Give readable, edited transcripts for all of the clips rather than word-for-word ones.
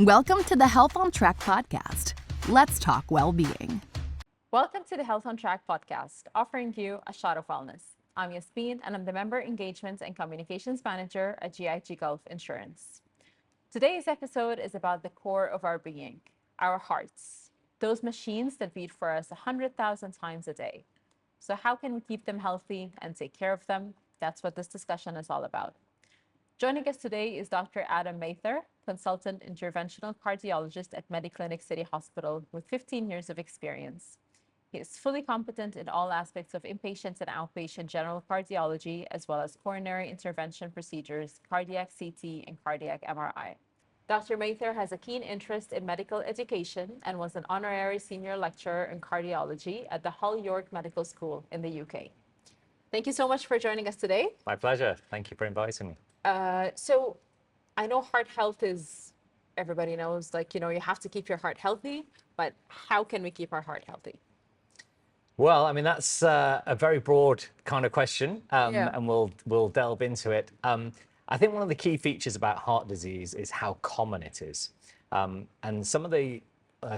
Welcome to the Health on Track podcast. Let's talk well-being. Welcome to the Health on Track podcast, offering you a shot of wellness. I'm Yasmin, and I'm the Member Engagement and Communications Manager at GIG Gulf Insurance. Today's episode is about the core of our being, our hearts, those machines that beat for us 100,000 times a day. So how can we keep them healthy and take care of them? That's what this discussion is all about. Joining us today is Dr. Adam Mather, Consultant Interventional Cardiologist at Mediclinic City Hospital with 15 years of experience. He is fully competent in all aspects of inpatient and outpatient general cardiology, as well as coronary intervention procedures, cardiac CT, and cardiac MRI. Dr. Mather has a keen interest in medical education and was an Honorary Senior Lecturer in Cardiology at the Hull York Medical School in the UK. Thank you so much for joining us today. My pleasure. Thank you for inviting me. So I know heart health is, everybody knows, you have to keep your heart healthy, but how can we keep our heart healthy? Well, I mean, that's a very broad kind of question, and we'll delve into it. I think one of the key features about heart disease is how common it is. And some of the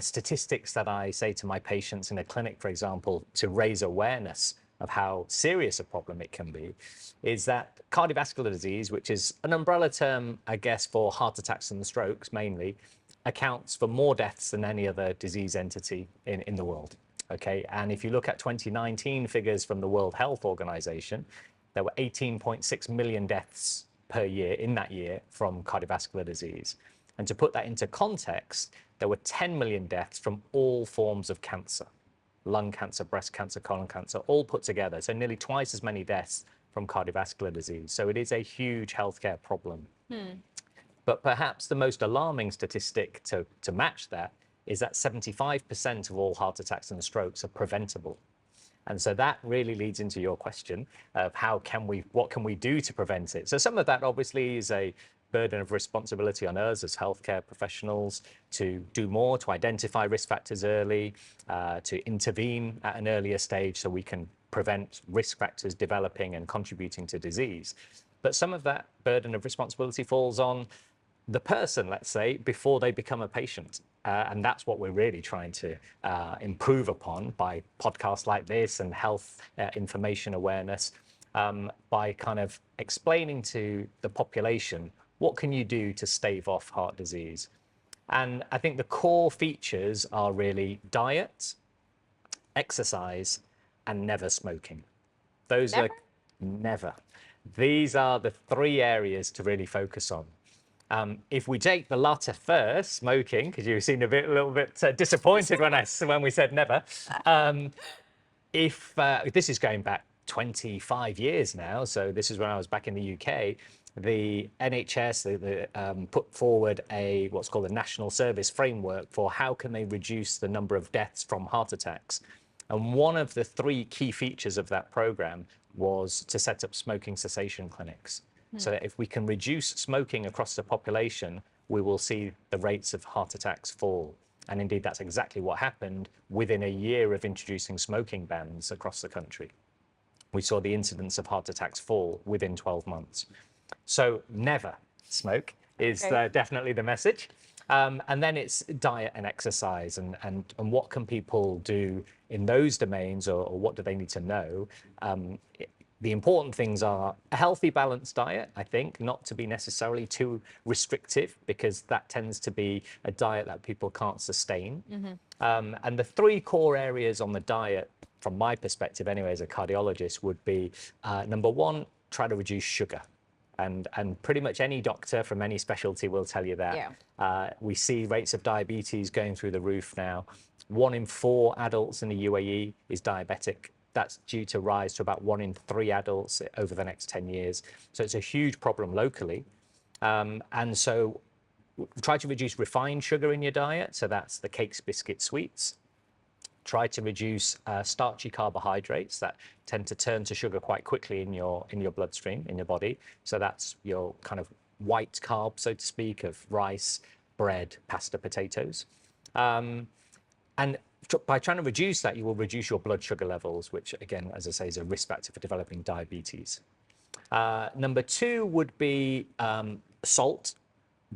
statistics that I say to my patients in a clinic, for example, to raise awareness of how serious a problem it can be, is that cardiovascular disease, which is an umbrella term, I guess, for heart attacks and strokes mainly, accounts for more deaths than any other disease entity in the world. Okay, and if you look at 2019 figures from the World Health Organization, there were 18.6 million deaths per year in that year from cardiovascular disease. And to put that into context, there were 10 million deaths from all forms of cancer. Lung cancer, breast cancer, colon cancer, all put together. So nearly twice as many deaths from cardiovascular disease. So it is a huge healthcare problem. But perhaps the most alarming statistic to match that is that 75% of all heart attacks and strokes are preventable. And so that really leads into your question of what can we do to prevent it? So some of that obviously is a burden of responsibility on us as healthcare professionals to do more, to identify risk factors early, to intervene at an earlier stage so we can prevent risk factors developing and contributing to disease. But some of that burden of responsibility falls on the person, let's say, before they become a patient. And that's what we're really trying to improve upon by podcasts like this and health information awareness, by kind of explaining to the population, what can you do to stave off heart disease? And I think the core features are really diet, exercise, and never smoking. Those are never. These are the three areas to really focus on. If we take the latter first, smoking, because you seemed a little bit disappointed when we said never. If this is going back 25 years now, so this is when I was back in the UK, the NHS put forward what's called a national service framework for how can they reduce the number of deaths from heart attacks. And one of the three key features of that program was to set up smoking cessation clinics. So that if we can reduce smoking across the population, we will see the rates of heart attacks fall. And indeed, that's exactly what happened within a year of introducing smoking bans across the country. We saw the incidence of heart attacks fall within 12 months. So never smoke is definitely the message. And then it's diet and exercise and what can people do in those domains, or what do they need to know? The important things are a healthy, balanced diet, I think, not to be necessarily too restrictive, because that tends to be a diet that people can't sustain. And the three core areas on the diet, from my perspective anyway, as a cardiologist, would be, number one, try to reduce sugar. And pretty much any doctor from any specialty will tell you that. We see rates of diabetes going through the roof now. 1 in 4 adults in the UAE is diabetic. That's due to rise to about 1 in 3 adults over the next 10 years. So it's a huge problem locally. And so try to reduce refined sugar in your diet. So that's the cakes, biscuits, sweets. Try to reduce starchy carbohydrates that tend to turn to sugar quite quickly in your bloodstream, in your body. So that's your kind of white carb, so to speak, of rice, bread, pasta, potatoes. And by trying to reduce that, you will reduce your blood sugar levels, which again, as I say, is a risk factor for developing diabetes. Number 2 would be salt.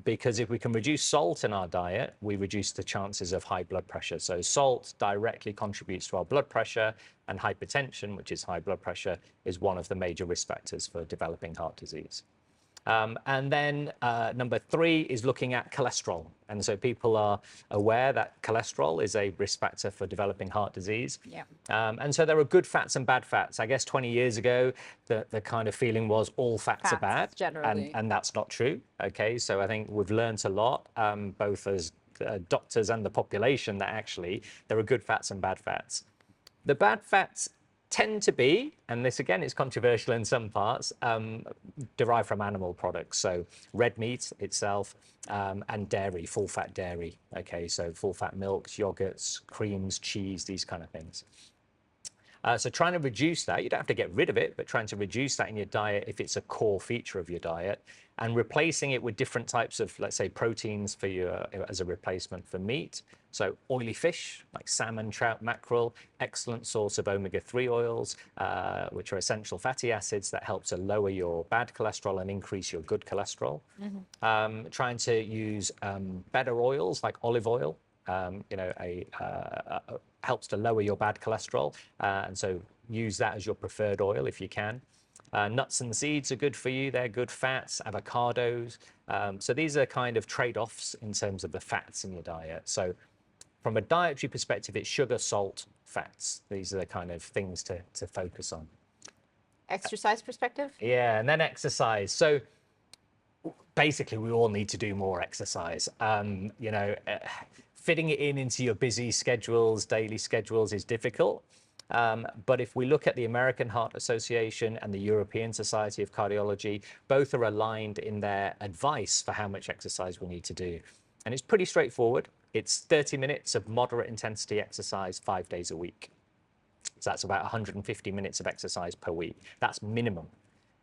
because if we can reduce salt in our diet, we reduce the chances of high blood pressure. So salt directly contributes to our blood pressure, and hypertension, which is high blood pressure, is one of the major risk factors for developing heart disease. And then number 3 is looking at cholesterol. And so people are aware that cholesterol is a risk factor for developing heart disease. Yeah. And so there are good fats and bad fats. I guess 20 years ago, the kind of feeling was all fats are bad. Generally. And that's not true. Okay, so I think we've learned a lot, both as doctors and the population, that actually there are good fats and bad fats. The bad fats tend to be, and this again is controversial in some parts, derived from animal products. So red meat itself and dairy, full fat dairy. Okay, so full fat milks, yogurts, creams, cheese, these kind of things. So trying to reduce that, you don't have to get rid of it, but trying to reduce that in your diet if it's a core feature of your diet, and replacing it with different types of, let's say, proteins for your as a replacement for meat. So oily fish like salmon, trout, mackerel, excellent source of omega-3 oils, which are essential fatty acids that help to lower your bad cholesterol and increase your good cholesterol. Trying to use better oils like olive oil. Helps to lower your bad cholesterol, and so use that as your preferred oil if you can. Nuts and seeds are good for you. They're good fats. Avocados. So these are kind of trade-offs in terms of the fats in your diet. So from a dietary perspective, it's sugar, salt, fats. These are the kind of things to focus on. Exercise perspective? Yeah, and then exercise. So basically, we all need to do more exercise. Fitting it into your busy schedules, daily schedules is difficult. But if we look at the American Heart Association and the European Society of Cardiology, both are aligned in their advice for how much exercise we need to do. And it's pretty straightforward. It's 30 minutes of moderate intensity exercise 5 days a week. So that's about 150 minutes of exercise per week. That's minimum.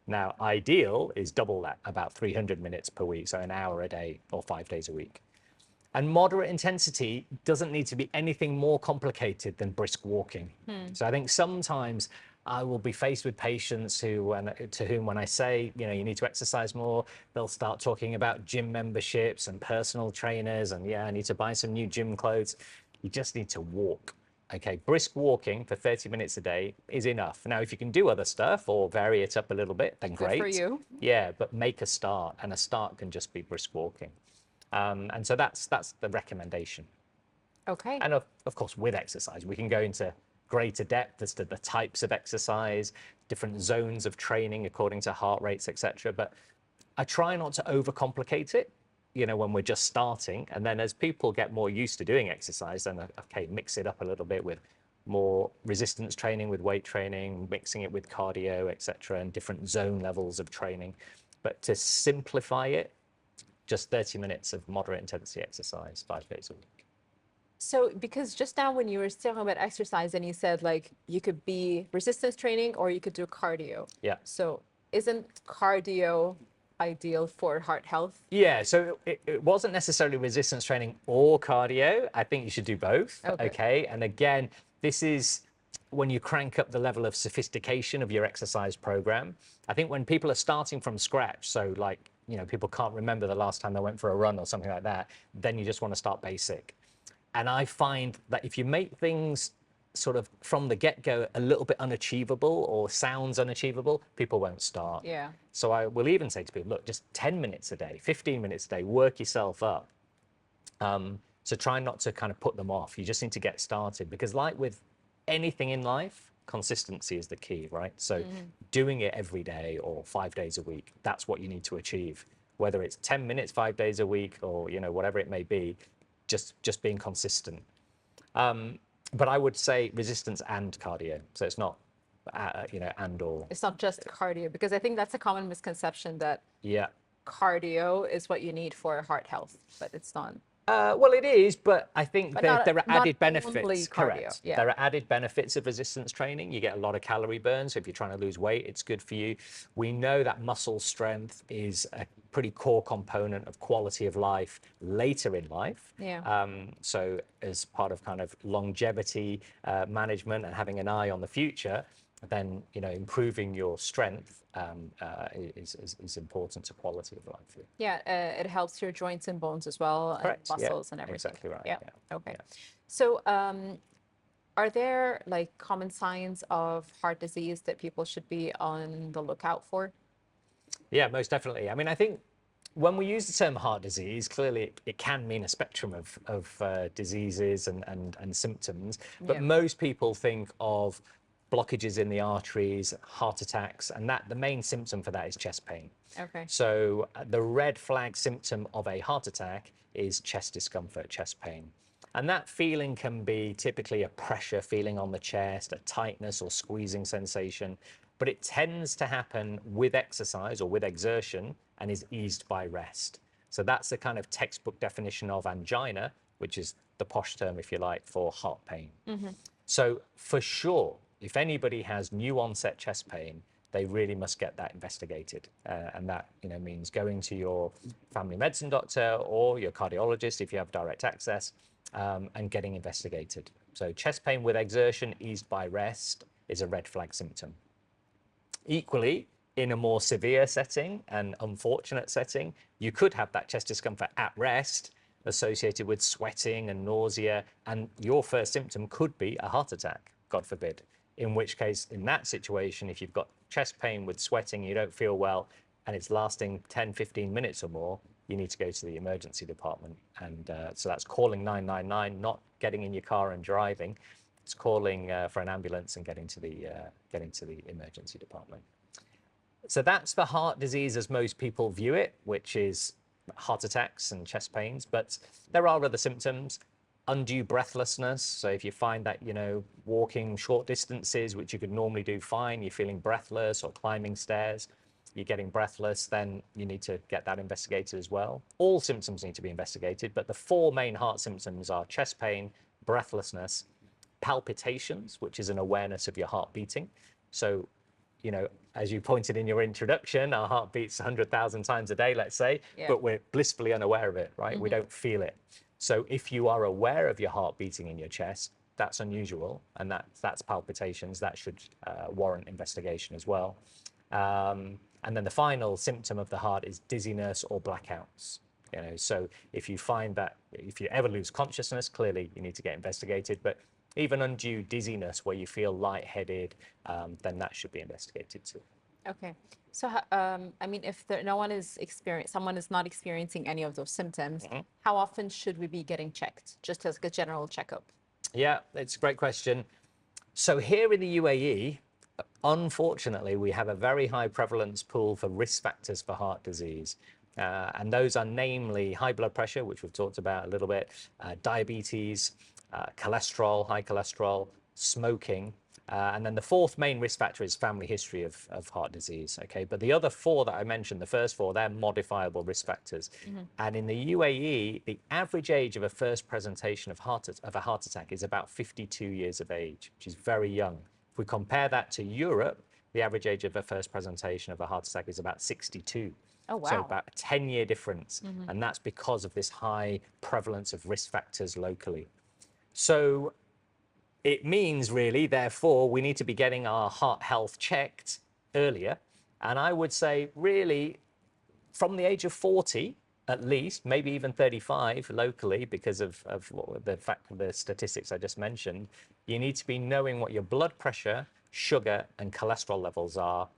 Now, ideal is double that, about 300 minutes per week, so an hour a day or 5 days a week. And moderate intensity doesn't need to be anything more complicated than brisk walking. So I think sometimes I will be faced with patients to whom when I say, you need to exercise more, they'll start talking about gym memberships and personal trainers and I need to buy some new gym clothes. You just need to walk. Okay, brisk walking for 30 minutes a day is enough. Now, if you can do other stuff or vary it up a little bit, then great. Good for you. Yeah, but make a start, and a start can just be brisk walking. And so that's the recommendation. Okay. And of course, with exercise, we can go into greater depth as to the types of exercise, different zones of training according to heart rates, etc. But I try not to overcomplicate it, when we're just starting. And then as people get more used to doing exercise, then okay, mix it up a little bit with more resistance training, with weight training, mixing it with cardio, etc., and different zone levels of training. But to simplify it, just 30 minutes of moderate intensity exercise 5 days a week. So, because just now when you were talking about exercise and you said like you could be resistance training or you could do cardio. Yeah. So isn't cardio ideal for heart health? Yeah, so it wasn't necessarily resistance training or cardio. I think you should do both. Okay. And again, this is when you crank up the level of sophistication of your exercise program. I think when people are starting from scratch, so like, people can't remember the last time they went for a run or something like that, then you just want to start basic. And I find that if you make things sort of from the get-go a little bit unachievable or sounds unachievable, people won't start. Yeah. So I will even say to people, look, just 10 minutes a day, 15 minutes a day, work yourself up. So try not to kind of put them off. You just need to get started, because like with anything in life, consistency is the key, right? So doing it every day or 5 days a week, that's what you need to achieve. Whether it's 10 minutes, 5 days a week, or, whatever it may be, just being consistent. But I would say resistance and cardio. So it's not, and or. It's not just cardio, because I think that's a common misconception that cardio is what you need for heart health, but it's not. Well, it is, but I think there are added benefits. Correct. Yeah. There are added benefits of resistance training. You get a lot of calorie burn. So if you're trying to lose weight, it's good for you. We know that muscle strength is a pretty core component of quality of life later in life. Yeah. So as part of kind of longevity management and having an eye on the future, then improving your strength is important to quality of life. Yeah, it helps your joints and bones as well, Correct. and muscles and everything. Exactly right. Yeah. Yeah. Okay. Yeah. So, are there like common signs of heart disease that people should be on the lookout for? Yeah, most definitely. I mean, I think when we use the term heart disease, clearly it can mean a spectrum of diseases and symptoms, but Yeah. most people think of blockages in the arteries, heart attacks, and that the main symptom for that is chest pain. Okay. So the red flag symptom of a heart attack is chest discomfort, chest pain. And that feeling can be typically a pressure feeling on the chest, a tightness or squeezing sensation, but it tends to happen with exercise or with exertion and is eased by rest. So that's the kind of textbook definition of angina, which is the posh term, if you like, for heart pain. So for sure, if anybody has new onset chest pain, they really must get that investigated. And that means going to your family medicine doctor or your cardiologist if you have direct access, and getting investigated. So chest pain with exertion eased by rest is a red flag symptom. Equally, in a more severe setting and unfortunate setting, you could have that chest discomfort at rest associated with sweating and nausea, and your first symptom could be a heart attack, God forbid. In which case, in that situation, if you've got chest pain with sweating, you don't feel well, and it's lasting 10, 15 minutes or more, you need to go to the emergency department. And so that's calling 999, not getting in your car and driving. It's calling for an ambulance and getting to the emergency department. So that's the heart disease as most people view it, which is heart attacks and chest pains. But there are other symptoms. Undue breathlessness. So if you find that, walking short distances, which you could normally do fine, you're feeling breathless, or climbing stairs, you're getting breathless, then you need to get that investigated as well. All symptoms need to be investigated, but the four main heart symptoms are chest pain, breathlessness, palpitations, which is an awareness of your heart beating. So, as you pointed in your introduction, our heart beats 100,000 times a day, let's say, but we're blissfully unaware of it, right? We don't feel it. So if you are aware of your heart beating in your chest, that's unusual, and that's palpitations. That should warrant investigation as well. And then the final symptom of the heart is dizziness or blackouts. So if you find that, if you ever lose consciousness, clearly you need to get investigated. But even undue dizziness where you feel lightheaded, then that should be investigated too. Okay. So, I mean, if someone is not experiencing any of those symptoms, how often should we be getting checked, just as a general checkup? Yeah, it's a great question. So here in the UAE, unfortunately, we have a very high prevalence pool for risk factors for heart disease. And those are namely high blood pressure, which we've talked about a little bit, diabetes, cholesterol, high cholesterol, smoking. And then the fourth main risk factor is family history of heart disease. Okay, but the other four that I mentioned, the first four, they're modifiable risk factors. And in the UAE, the average age of a first presentation of a heart attack is about 52 years of age, which is very young. If we compare that to Europe, the average age of a first presentation of a heart attack is about 62. Oh, wow. So about a 10-year difference. And that's because of this high prevalence of risk factors locally. So it means really, therefore, we need to be getting our heart health checked earlier. And I would say really from the age of 40, at least, maybe even 35 locally, because of the statistics I just mentioned, you need to be knowing what your blood pressure, sugar, and cholesterol levels are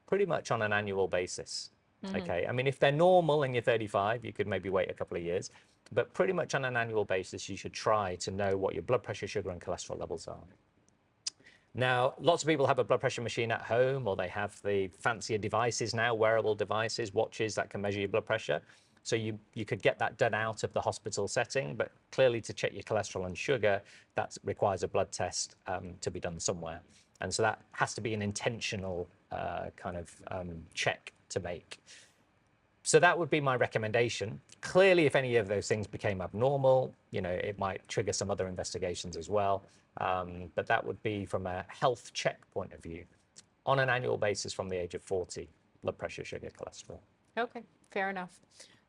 pretty much on an annual basis. Okay, I mean, if they're normal and you're 35, you could maybe wait a couple of years, but pretty much on an annual basis, you should try to know what your blood pressure, sugar, and cholesterol levels are. Now, lots of people have a blood pressure machine at home, or they have the fancier devices now, wearable devices, watches that can measure your blood pressure. So you could get that done out of the hospital setting, but clearly to check your cholesterol and sugar, that requires a blood test to be done somewhere. And so that has to be an intentional check to make. So that would be my recommendation. Clearly, if any of those things became abnormal, it might trigger some other investigations as well. But that would be from a health check point of view on an annual basis from the age of 40, blood pressure, sugar, cholesterol. Okay, fair enough.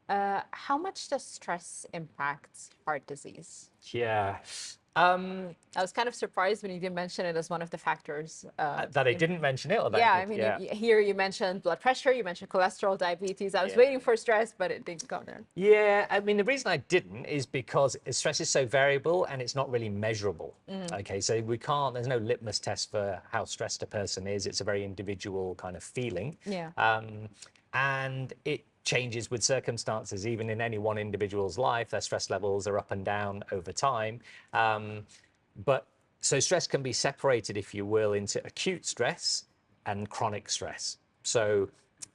How much does stress impact heart disease? Yeah, I was kind of surprised when you didn't mention it as one of the factors. That I didn't mention it, or that Yeah, I I did? mean, Yeah. here you mentioned blood pressure, you mentioned cholesterol, diabetes. I was Yeah. waiting for stress, but it didn't go there. Yeah, I mean, the reason I didn't is because stress is so variable and it's not really measurable. Okay, so there's no litmus test for how stressed a person is. It's a very individual kind of feeling. Yeah. And it changes with circumstances. Even in any one individual's life, their stress levels are up and down over time. So stress can be separated, if you will, into acute stress and chronic stress. So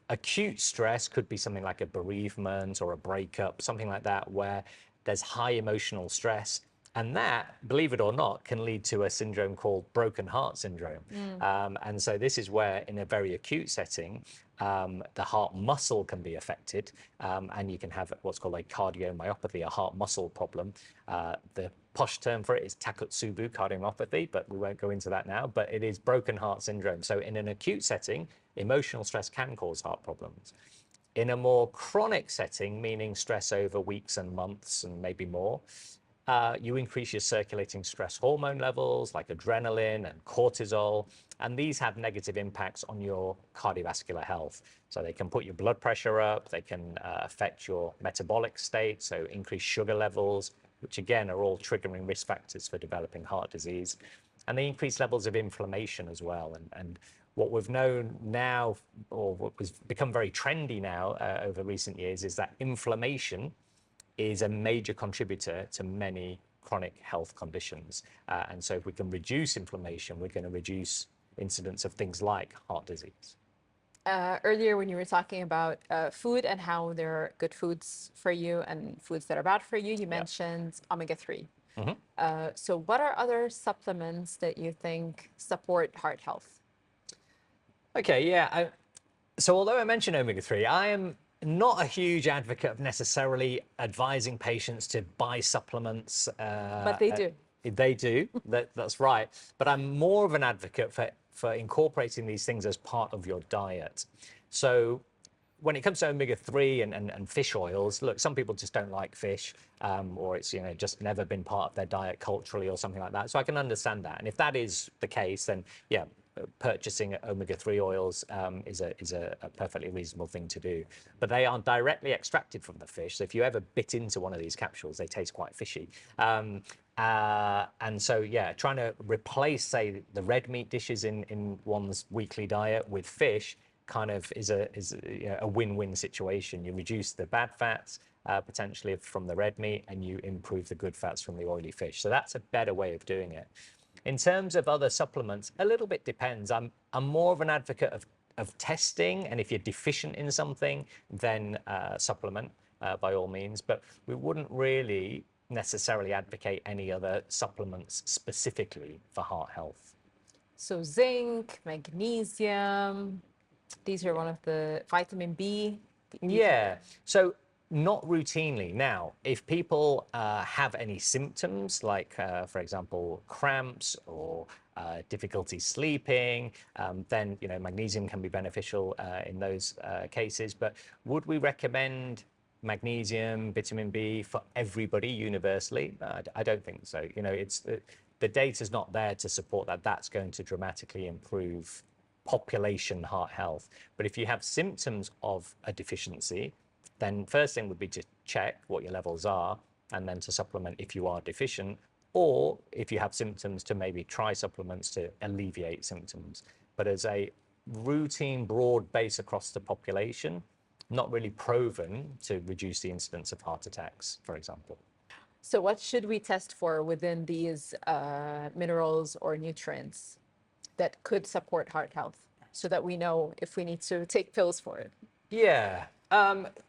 acute stress could be something like a bereavement or a breakup, something like that, where there's high emotional stress. And that, believe it or not, can lead to a syndrome called broken heart syndrome. And so this is where, in a very acute setting, the heart muscle can be affected, and you can have what's called a cardiomyopathy, a heart muscle problem. The posh term for it is Takotsubo cardiomyopathy, but we won't go into that now. But it is broken heart syndrome. So in an acute setting, emotional stress can cause heart problems. In a more chronic setting, meaning stress over weeks and months and maybe more, you increase your circulating stress hormone levels like adrenaline and cortisol, and these have negative impacts on your cardiovascular health. So they can put your blood pressure up, they can affect your metabolic state, so increase sugar levels, which again are all triggering risk factors for developing heart disease. And they increase levels of inflammation as well. And what we've known now, or what has become very trendy now over recent years, is that inflammation is a major contributor to many chronic health conditions. And so if we can reduce inflammation, we're going to reduce incidence of things like heart disease. Earlier, when you were talking about food and how there are good foods for you and foods that are bad for you, you mentioned omega-3. So what are other supplements that you think support heart health? Okay, yeah. So although I mentioned omega-3, I am not a huge advocate of necessarily advising patients to buy supplements. But they do. They do, that's right. But I'm more of an advocate for incorporating these things as part of your diet. So when it comes to omega-3 and fish oils, look, some people just don't like fish, or it's just never been part of their diet culturally or something like that. So I can understand that. And if that is the case, then yeah, purchasing omega-3 oils is a perfectly reasonable thing to do. But they are directly extracted from the fish. So if you ever bit into one of these capsules, they taste quite fishy. And so, yeah, trying to replace, say, the red meat dishes in one's weekly diet with fish kind of is a win-win situation. You reduce the bad fats potentially from the red meat, and you improve the good fats from the oily fish. So that's a better way of doing it. In terms of other supplements, a little bit depends. I'm more of an advocate of testing, and if you're deficient in something, then supplement by all means. But we wouldn't really necessarily advocate any other supplements specifically for heart health. So zinc, magnesium, these are one of the vitamin B. Yeah. So not routinely. Now, if people have any symptoms, like, for example, cramps or difficulty sleeping, then magnesium can be beneficial in those cases. But would we recommend magnesium, vitamin B for everybody universally? I don't think so. It's the data's not there to support that. That's going to dramatically improve population heart health. But if you have symptoms of a deficiency, then first thing would be to check what your levels are, and then to supplement if you are deficient, or if you have symptoms, to maybe try supplements to alleviate symptoms. But as a routine broad base across the population, not really proven to reduce the incidence of heart attacks, for example. So what should we test for within these minerals or nutrients that could support heart health, so that we know if we need to take pills for it? Yeah.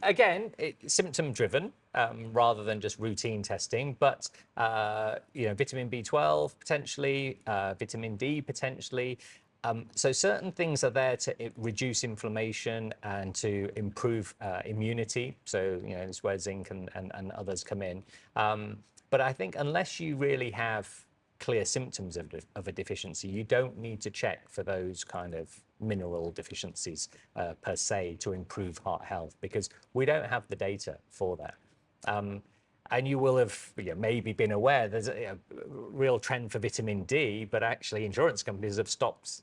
Again, it's symptom driven rather than just routine testing, but vitamin B12 potentially, vitamin D potentially. So certain things are there to reduce inflammation and to improve immunity. So it's where zinc and others come in. But I think unless you really have clear symptoms of a deficiency, you don't need to check for those kind of mineral deficiencies per se to improve heart health, because we don't have the data for that. And you will have maybe been aware there's a real trend for vitamin D, but actually insurance companies have stopped,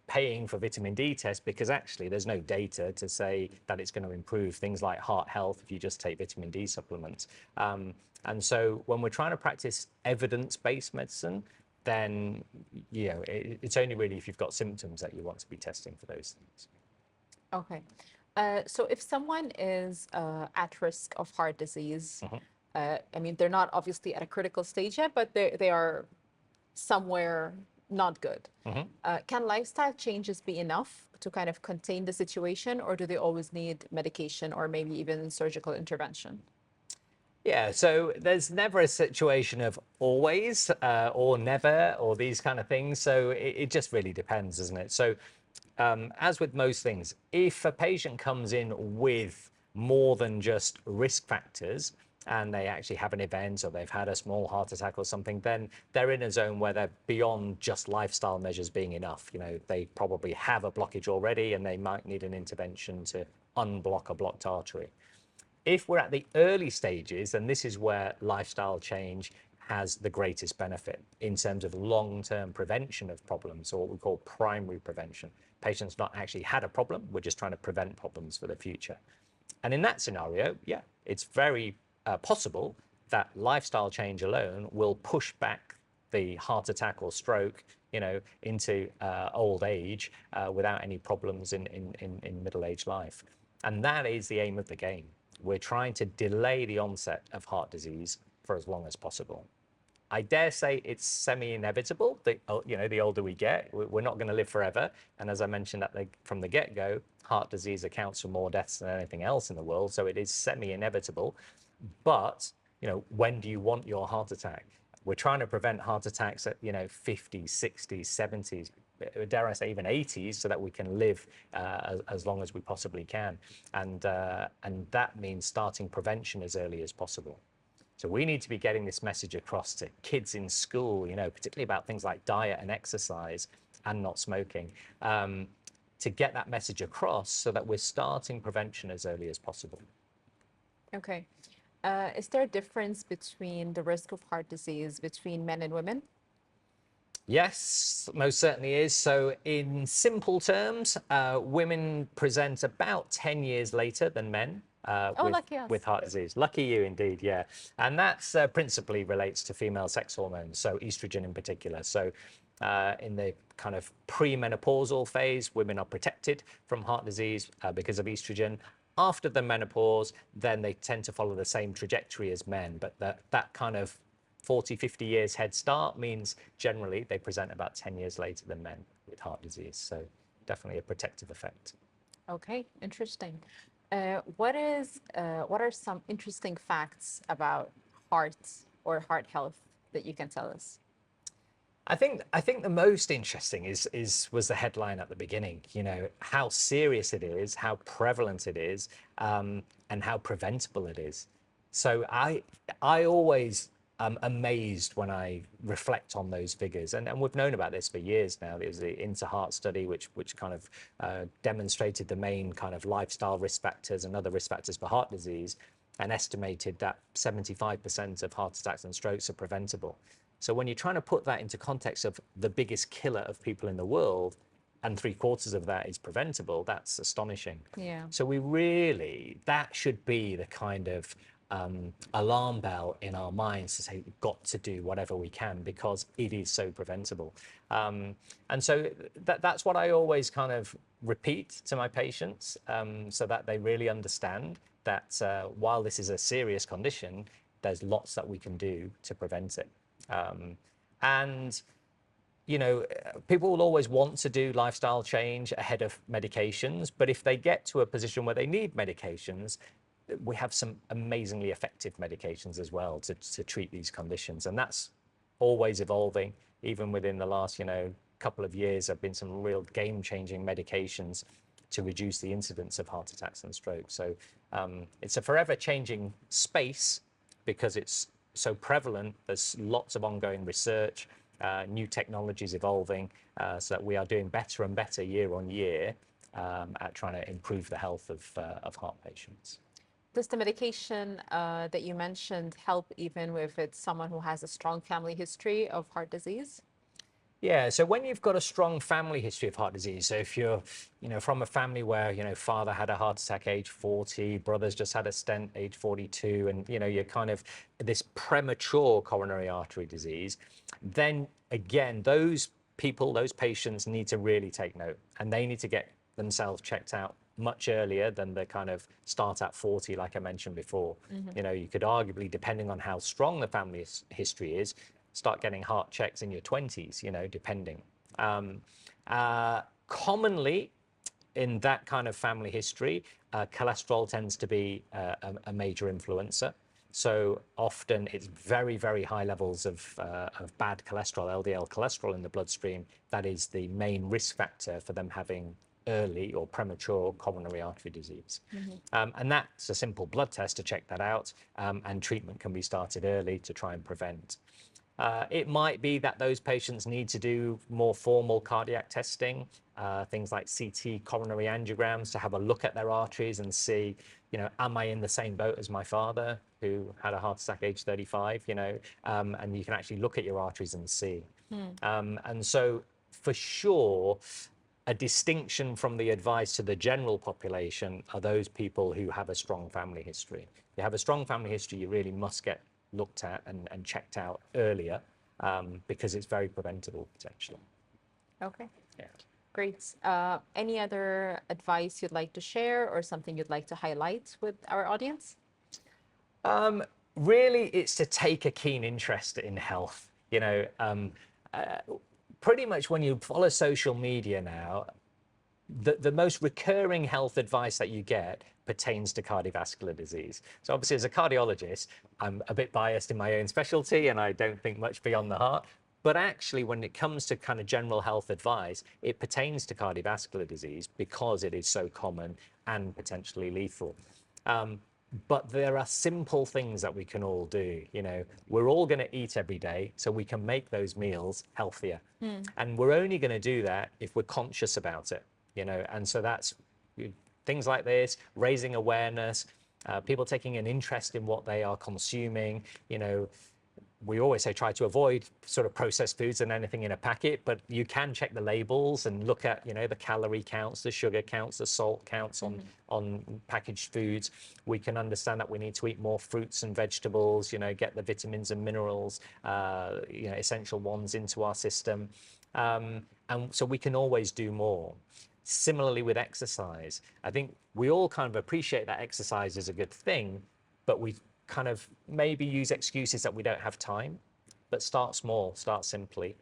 paying for vitamin D tests because actually there's no data to say that it's going to improve things like heart health if you just take vitamin D supplements. And so when we're trying to practice evidence-based medicine, then it's only really if you've got symptoms that you want to be testing for those things. Okay. So if someone is at risk of heart disease, I mean, they're not obviously at a critical stage yet, but they are somewhere not good. Can lifestyle changes be enough to kind of contain the situation, or do they always need medication or maybe even surgical intervention? Yeah, so there's never a situation of always or never or these kind of things. So it just really depends, doesn't it? So as with most things, if a patient comes in with more than just risk factors, and they actually have an event or they've had a small heart attack or something, then they're in a zone where they're beyond just lifestyle measures being enough. They probably have a blockage already and they might need an intervention to unblock a blocked artery. If we're at the early stages, then this is where lifestyle change has the greatest benefit in terms of long-term prevention of problems, or what we call primary prevention. Patients not actually had a problem, we're just trying to prevent problems for the future. And in that scenario, yeah, it's very possible that lifestyle change alone will push back the heart attack or stroke, into old age without any problems in middle-aged life. And that is the aim of the game. We're trying to delay the onset of heart disease for as long as possible. I dare say it's semi-inevitable. The older we get, we're not going to live forever. And as I mentioned from the get-go, heart disease accounts for more deaths than anything else in the world. So it is semi-inevitable. But, when do you want your heart attack? We're trying to prevent heart attacks at, 50s, 60s, 70s, dare I say even 80s, so that we can live as long as we possibly can. And that means starting prevention as early as possible. So we need to be getting this message across to kids in school, particularly about things like diet and exercise and not smoking, to get that message across so that we're starting prevention as early as possible. Okay. Is there a difference between the risk of heart disease between men and women? Yes, most certainly is. So in simple terms, women present about 10 years later than men Lucky us. with heart disease. Lucky you indeed, yeah. And that's principally relates to female sex hormones, so estrogen in particular. So in the kind of premenopausal phase, women are protected from heart disease because of estrogen. After the menopause, then they tend to follow the same trajectory as men, but that kind of 40, 50 years head start means generally they present about 10 years later than men with heart disease. So definitely a protective effect. Okay, interesting. What are some interesting facts about heart or heart health that you can tell us? I think the most interesting was the headline at the beginning. How serious it is, how prevalent it is, and how preventable it is. So I always am amazed when I reflect on those figures, and we've known about this for years now. There's the InterHeart study, which kind of demonstrated the main kind of lifestyle risk factors and other risk factors for heart disease, and estimated that 75% of heart attacks and strokes are preventable. So when you're trying to put that into context of the biggest killer of people in the world, and 3/4 of that is preventable, that's astonishing. Yeah. So that should be the kind of alarm bell in our minds to say we've got to do whatever we can because it is so preventable. And so that's what I always kind of repeat to my patients so that they really understand that while this is a serious condition, there's lots that we can do to prevent it. People will always want to do lifestyle change ahead of medications, but if they get to a position where they need medications, we have some amazingly effective medications as well to treat these conditions. And that's always evolving. Even within the last, couple of years, there have been some real game-changing medications to reduce the incidence of heart attacks and strokes. So it's a forever changing space because it's so prevalent. There's lots of ongoing research, new technologies evolving, so that we are doing better and better year on year at trying to improve the health of heart patients. Does the medication that you mentioned help even if it's someone who has a strong family history of heart disease? Yeah, so when you've got a strong family history of heart disease, so if you're, from a family where, father had a heart attack age 40, brothers just had a stent age 42, and, you're kind of this premature coronary artery disease, then again, those people, those patients need to really take note, and they need to get themselves checked out much earlier than the kind of start at 40, like I mentioned before. You could arguably, depending on how strong the family history is, start getting heart checks in your 20s, depending. Commonly, in that kind of family history, cholesterol tends to be a major influencer. So often it's very, very high levels of bad cholesterol, LDL cholesterol in the bloodstream. That is the main risk factor for them having early or premature coronary artery disease. And that's a simple blood test to check that out, and treatment can be started early to try and prevent. It might be that those patients need to do more formal cardiac testing, things like CT coronary angiograms to have a look at their arteries and see, am I in the same boat as my father who had a heart attack age 35, and you can actually look at your arteries and see. And so for sure, a distinction from the advice to the general population are those people who have a strong family history. If you have a strong family history, you really must get looked at and checked out earlier, because it's very preventable potentially. Okay. Yeah. Great. Any other advice you'd like to share or something you'd like to highlight with our audience? Really, it's to take a keen interest in health. Pretty much when you follow social media now, the most recurring health advice that you get pertains to cardiovascular disease. So obviously, as a cardiologist, I'm a bit biased in my own specialty and I don't think much beyond the heart. But actually, when it comes to kind of general health advice, it pertains to cardiovascular disease because it is so common and potentially lethal. But there are simple things that we can all do. We're all going to eat every day, so we can make those meals healthier. And we're only going to do that if we're conscious about it. And so that's things like this, raising awareness, people taking an interest in what they are consuming. We always say try to avoid sort of processed foods and anything in a packet, but you can check the labels and look at, the calorie counts, the sugar counts, the salt counts on packaged foods. We can understand that we need to eat more fruits and vegetables, get the vitamins and minerals, essential ones into our system. And so we can always do more. Similarly with exercise, I think we all kind of appreciate that exercise is a good thing, but we kind of maybe use excuses that we don't have time. But start small, start simply,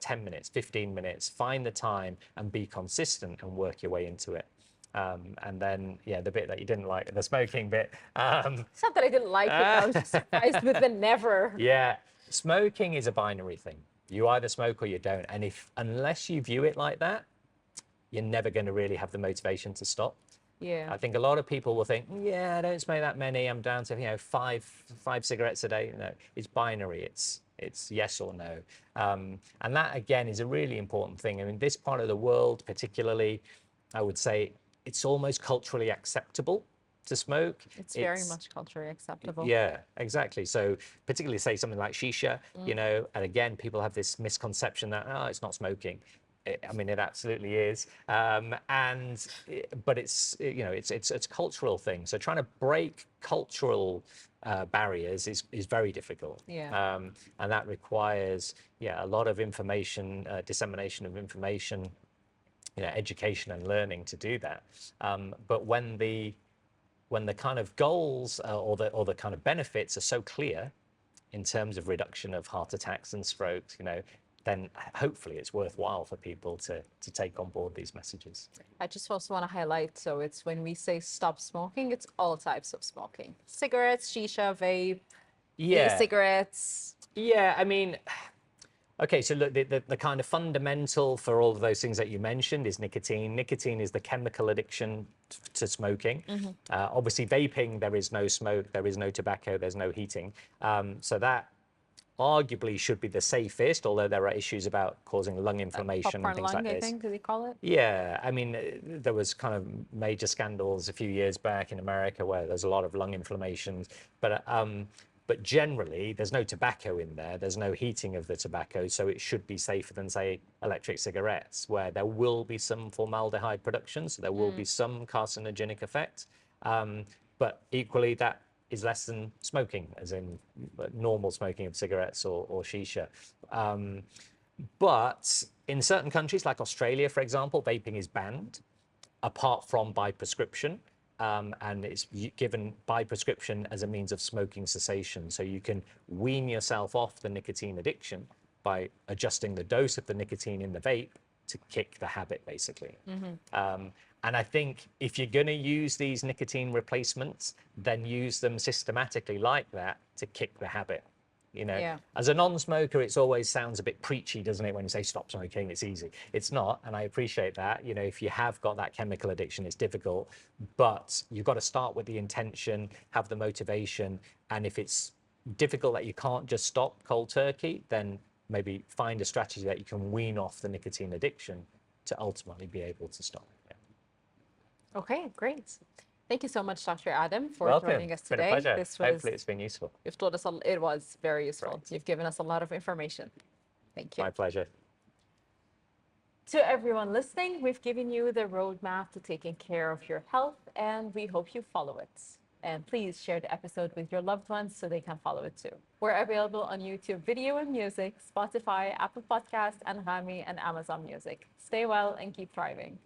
10 minutes, 15 minutes, find the time and be consistent and work your way into it. And then, the bit that you didn't like, the smoking bit. It's not that I didn't like it, I was just surprised with the never. Yeah, smoking is a binary thing. You either smoke or you don't. And unless you view it like that, you're never going to really have the motivation to stop. Yeah. I think a lot of people will think, I don't smoke that many. I'm down to, five cigarettes a day. No, it's binary. It's yes or no. And that, again, is a really important thing. I mean, this part of the world, particularly, I would say it's almost culturally acceptable to smoke. It's very much culturally acceptable. Yeah, exactly. So particularly say something like shisha, and again, people have this misconception that, it's not smoking. I mean, it absolutely is, but it's it's a cultural thing. So trying to break cultural barriers is very difficult. Yeah. And that requires a lot of information, dissemination of information, education and learning to do that. But when the kind of goals or the kind of benefits are so clear in terms of reduction of heart attacks and strokes, then hopefully it's worthwhile for people to take on board these messages. I just also want to highlight, so it's when we say stop smoking, it's all types of smoking. Cigarettes, shisha, vape, e-cigarettes. Yeah, I mean, okay, so look, the kind of fundamental for all of those things that you mentioned is nicotine. Nicotine is the chemical addiction to smoking. Obviously, vaping, there is no smoke, there is no tobacco, there's no heating. So that arguably should be the safest, although there are issues about causing lung inflammation and Popcorn things lung, like I this. think, do they call it? Yeah, I mean, there was kind of major scandals a few years back in America where there's a lot of lung inflammations, but generally there's no tobacco in there, there's no heating of the tobacco, so it should be safer than, say, electric cigarettes, where there will be some formaldehyde production, so there will be some carcinogenic effect, but equally that is less than smoking, as in normal smoking of cigarettes or shisha. But in certain countries, like Australia, for example, vaping is banned, apart from by prescription. And it's given by prescription as a means of smoking cessation. So you can wean yourself off the nicotine addiction by adjusting the dose of the nicotine in the vape to kick the habit, basically. And I think if you're going to use these nicotine replacements, then use them systematically like that to kick the habit. You know, as a non-smoker, it always sounds a bit preachy, doesn't it, when you say stop smoking, it's easy. It's not, and I appreciate that. You know, if you have got that chemical addiction, it's difficult, but you've got to start with the intention, have the motivation, and if it's difficult that you can't just stop cold turkey, then maybe find a strategy that you can wean off the nicotine addiction to ultimately be able to stop. Okay, great. Thank you so much, Dr. Adam, for Welcome. joining us It's been a today. pleasure. Hopefully it's been useful. You've told us, it was very useful. Great. You've given us a lot of information. Thank you. My pleasure. To everyone listening, we've given you the roadmap to taking care of your health, and we hope you follow it. And please share the episode with your loved ones so they can follow it too. We're available on YouTube video and music, Spotify, Apple Podcasts, and Rami and Amazon Music. Stay well and keep thriving.